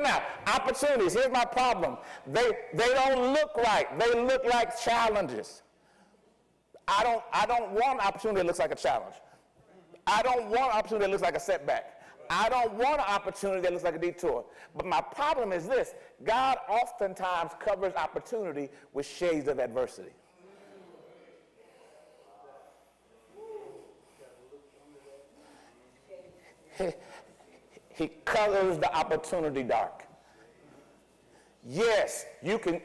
right now. Opportunities. Here's my problem. They don't look right. They look like challenges. I don't want an opportunity that looks like a challenge. I don't want an opportunity that looks like a setback. I don't want an opportunity that looks like a detour. But my problem is this. God oftentimes covers opportunity with shades of adversity. He colors the opportunity dark. Yes, you can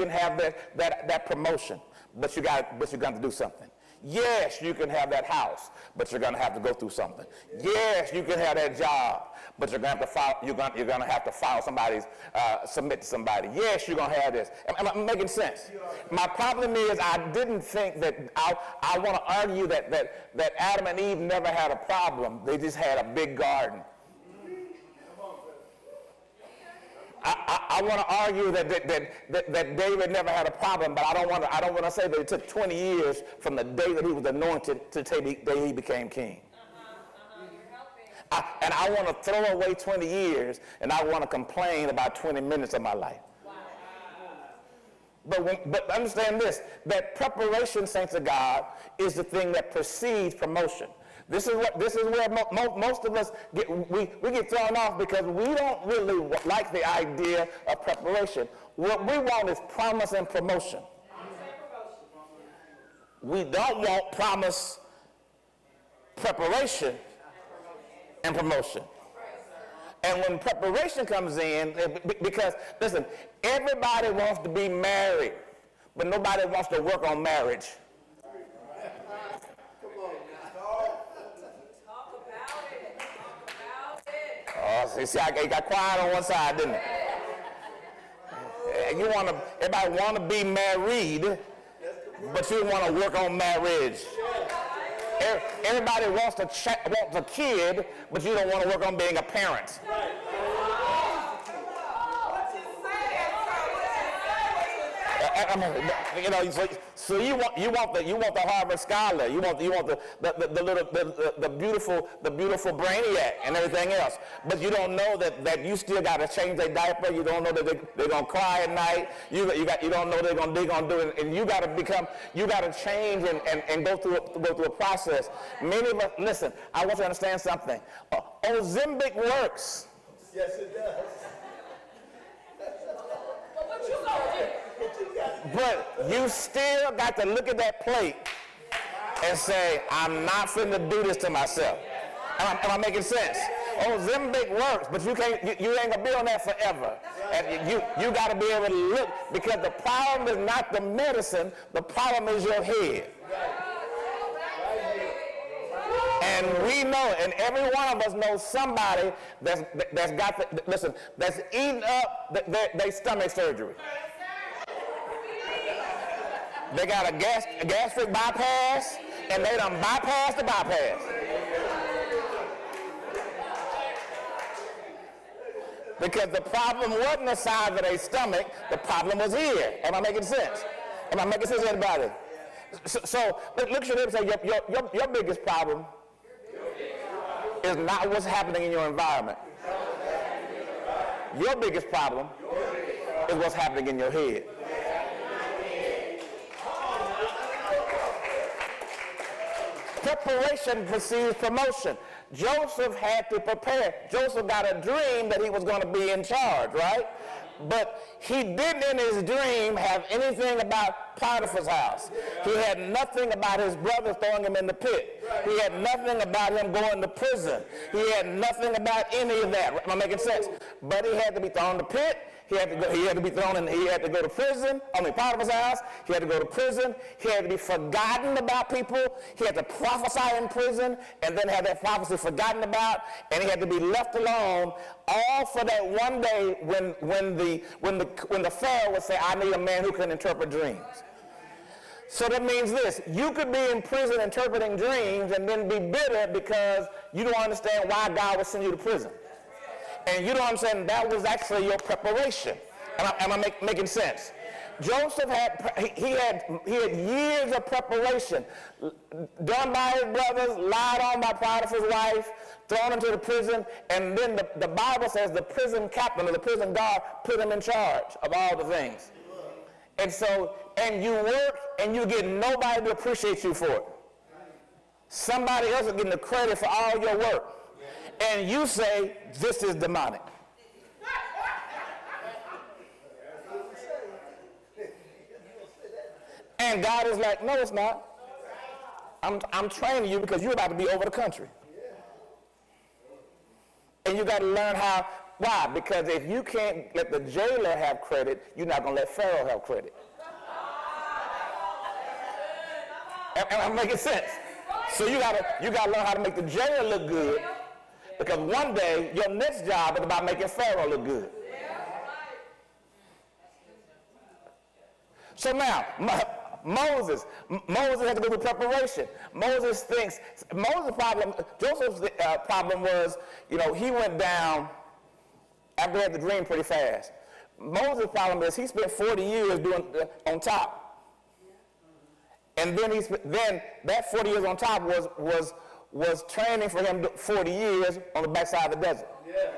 have that promotion, but you're going to do something. Yes, you can have that house, but you're going to have to go through something. Yes, you can have that job, but you're going to have to file. You're going to have to file submit to somebody. Yes, you're going to have this. Am I making sense? My problem is I didn't think that I want to argue that Adam and Eve never had a problem. They just had a big garden. I want to argue that David never had a problem, but I don't want to say that it took 20 years from the day that he was anointed to the day he became king. And I want to throw away 20 years, and I want to complain about 20 minutes of my life. But understand this, that preparation, saints of God, is the thing that precedes promotion. This is where most of us get thrown off because we don't really like the idea of preparation. What we want is promise and promotion. We don't want promise, preparation, and promotion. And when preparation comes in, because listen, everybody wants to be married, but nobody wants to work on marriage. Oh, see, I got quiet on one side, didn't it? Everybody want to be married, but you want to work on marriage. Everybody wants a kid, but you don't want to work on being a parent. So you want the Harvard scholar, you want the beautiful brainiac and everything else, but you don't know that you still got to change their diaper. You don't know that they're gonna cry at night. You don't know they're gonna do it, and you got to change and go through a process. Many of us, listen, I want you to understand something. Ozempic works. Yes, it does. But you still got to look at that plate and say, I'm not finna do this to myself. Am I making sense? Ozempic works, but you ain't gonna be on that forever. And you got to be able to look, because the problem is not the medicine, the problem is your head. And we know, and every one of us knows somebody that's eating up their stomach surgery. They got a gastric bypass, and they done bypassed the bypass. Because the problem wasn't the size of their stomach, the problem was here. Am I making sense? Am I making sense to anybody? So look at your neighbor and say, your biggest problem is not what's happening in your environment. Your biggest problem is what's happening in your head. Preparation precedes promotion. Joseph had to prepare. Joseph got a dream that he was going to be in charge, right? But he didn't in his dream have anything about Potiphar's house. He had nothing about his brother throwing him in the pit. He had nothing about him going to prison. He had nothing about any of that. Am I making sense? But he had to be thrown in the pit. He had to be thrown in. He had to go to prison. Potiphar's house. He had to go to prison. He had to be forgotten about people. He had to prophesy in prison, and then have that prophecy forgotten about. And he had to be left alone, all for that one day when the Pharaoh would say, "I need a man who can interpret dreams." So that means this: you could be in prison interpreting dreams, and then be bitter because you don't understand why God would send you to prison. And you know what I'm saying? That was actually your preparation. Am I making sense? Joseph had years of preparation done by his brothers, lied on by Potiphar's wife, thrown into the prison, and then the Bible says the prison captain or the prison guard put him in charge of all the things. And so, and you work and you get nobody to appreciate you for it. Somebody else is getting the credit for all your work. And you say, this is demonic. And God is like, no, it's not. I'm training you because you're about to be over the country. And you got to learn how. Why? Because if you can't let the jailer have credit, you're not going to let Pharaoh have credit. Am I making sense? So you got to learn how to make the jailer look good, because one day your next job is about making Pharaoh look good. So now, Moses had to go through preparation. Joseph's problem was, he went down after he had the dream pretty fast. Moses' problem is he spent 40 years on top. And then that 40 years on top was training for him 40 years on the backside of the desert. Yeah.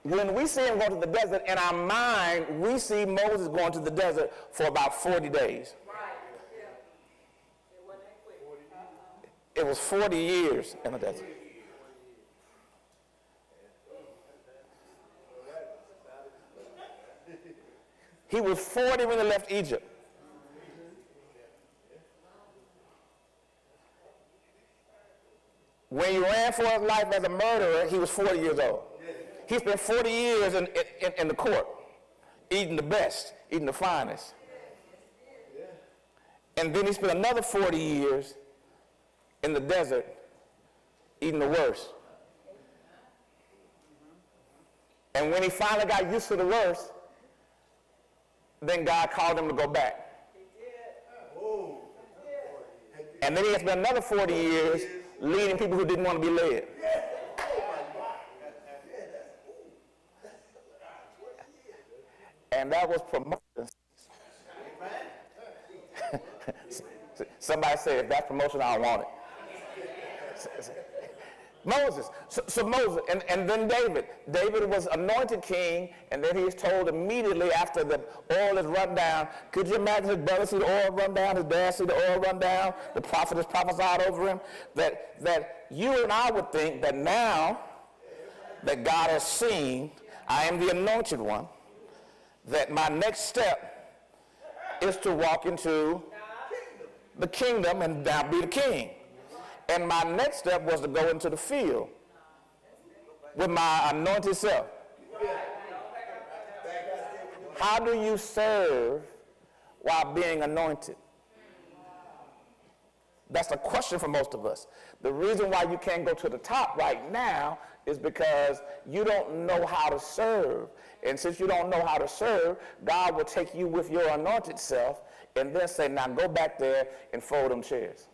When we see him going to the desert, in our mind, we see Moses going to the desert for about 40 days. It was 40 years in the desert. He was 40 when he left Egypt. When he ran for his life as a murderer, he was 40 years old. He spent 40 years in the court, eating the best, eating the finest. And then he spent another 40 years in the desert, eating the worst. And when he finally got used to the worst, then God called him to go back. And then he had spent another 40 years leading people who didn't want to be led. And that was promotion. Somebody said, if that's promotion, I don't want it. Moses. So Moses, and then David. David was anointed king, and then he is told immediately after the oil is run down. Could you imagine his brother see the oil run down, his dad see the oil run down, the prophet is prophesied over him? That you and I would think that now that God has seen, I am the anointed one, that my next step is to walk into the kingdom and now be the king. And my next step was to go into the field with my anointed self. How do you serve while being anointed? That's a question for most of us. The reason why you can't go to the top right now is because you don't know how to serve. And since you don't know how to serve, God will take you with your anointed self and then say, now go back there and fold them chairs.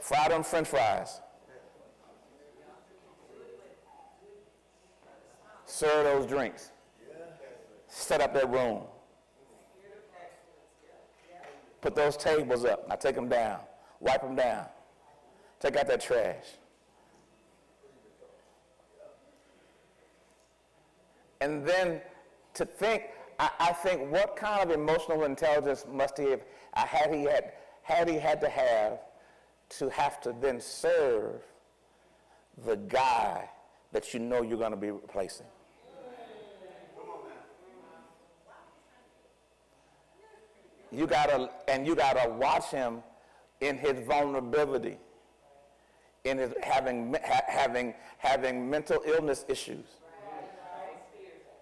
Fry them French fries. Serve those drinks. Set up that room. Put those tables up. Now take them down. Wipe them down. Take out that trash. And then to think, I think what kind of emotional intelligence must he have had he had to have to then serve the guy that you know you're going to be replacing. You gotta watch him in his vulnerability, in his having mental illness issues.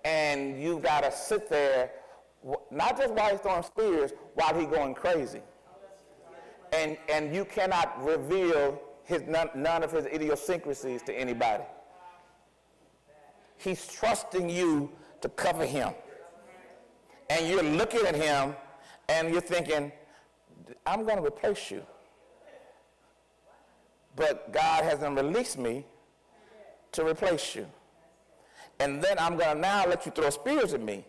And you gotta sit there, not just while he's throwing spears, while he's going crazy. And you cannot reveal none of his idiosyncrasies to anybody. He's trusting you to cover him. And you're looking at him and you're thinking, I'm going to replace you. But God hasn't released me to replace you. And then I'm going to now let you throw spears at me.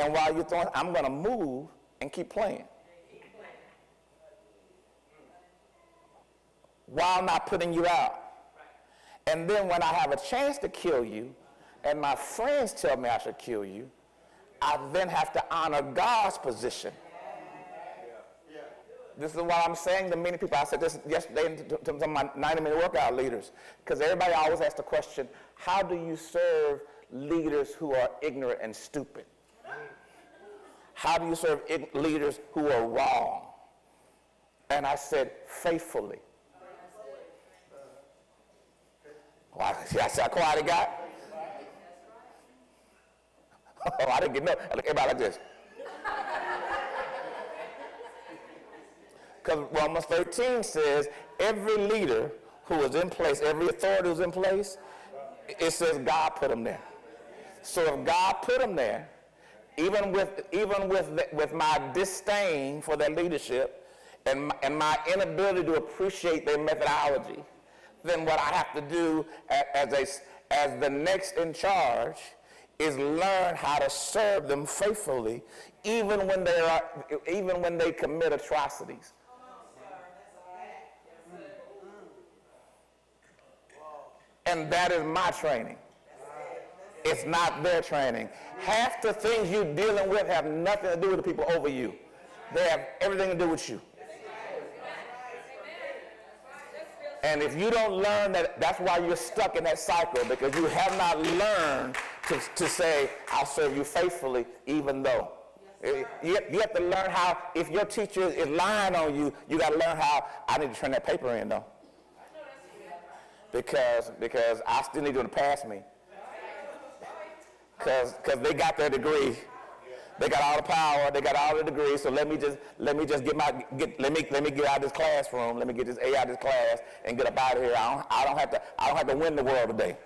And while you're throwing, I'm going to move and keep playing. While not putting you out. And then when I have a chance to kill you, and my friends tell me I should kill you, I then have to honor God's position. This is what I'm saying to many people. I said this yesterday to my 90-minute workout leaders, because everybody always asks the question, how do you serve leaders who are ignorant and stupid? How do you serve leaders who are wrong? And I said, faithfully. Wow, see how quiet it got? Oh, I didn't get no. I look at everybody like this. Because Romans 13 says every leader who is in place, every authority who's in place, it says God put them there. So if God put them there, even with my disdain for their leadership and my inability to appreciate their methodology, then what I have to do as the next in charge is learn how to serve them faithfully, even when they commit atrocities. And that is my training. It's not their training. Half the things you're dealing with have nothing to do with the people over you. They have everything to do with you. And if you don't learn that, that's why you're stuck in that cycle, because you have not learned to say, I'll serve you faithfully, even though. You have to learn how, if your teacher is lying on you, you got to learn how, I need to turn that paper in, though. Because I still need them to pass me. Because they got their degree. They got all the power. They got all the degrees. So let me just let me get out of this classroom. Let me get this A out of this class and get up out of here. I don't have to win the world today.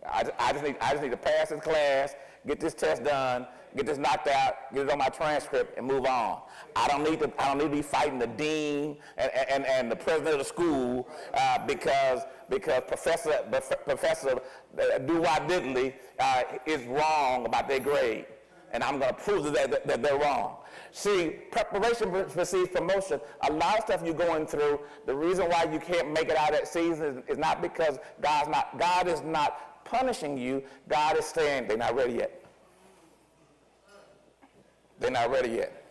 I just need to pass this class, get this test done, get this knocked out, get it on my transcript, and move on. I don't need to be fighting the dean and the president of the school because Professor Do-Wah Diddley is wrong about their grade, and I'm going to prove that they're wrong. See, preparation precedes promotion. A lot of stuff you're going through, the reason why you can't make it out of that season is not because God is not punishing you. God is saying they're not ready yet. They're not ready yet.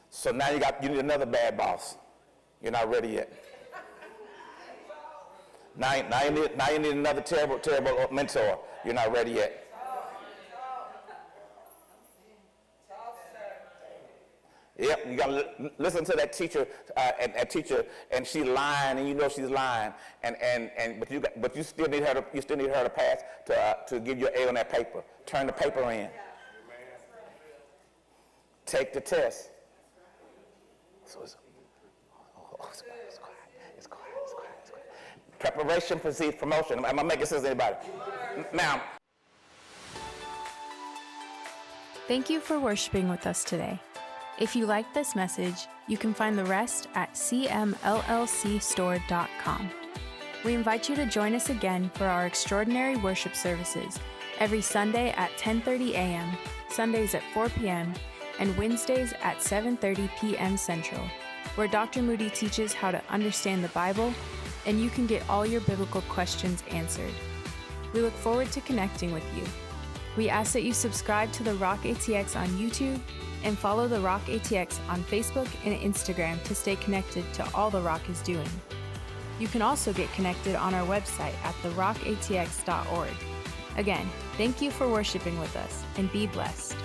So now you need another bad boss. You're not ready yet. Now you need another terrible mentor. You're not ready yet. Yep, you gotta listen to that teacher, and she's lying, and you know she's lying, but you still need her to pass to give you an A on that paper. Turn the paper in. Take the test. So it's quiet. Preparation precedes promotion. Am I making sense to anybody? Now. Thank you for worshiping with us today. If you like this message, you can find the rest at cmllcstore.com. We invite you to join us again for our extraordinary worship services every Sunday at 10:30 a.m., Sundays at 4 p.m., and Wednesdays at 7:30 p.m. Central, where Dr. Moody teaches how to understand the Bible, and you can get all your biblical questions answered. We look forward to connecting with you. We ask that you subscribe to the Rock ATX on YouTube and follow the Rock ATX on Facebook and Instagram to stay connected to all the Rock is doing. You can also get connected on our website at therockatx.org. Again, thank you for worshiping with us, and be blessed.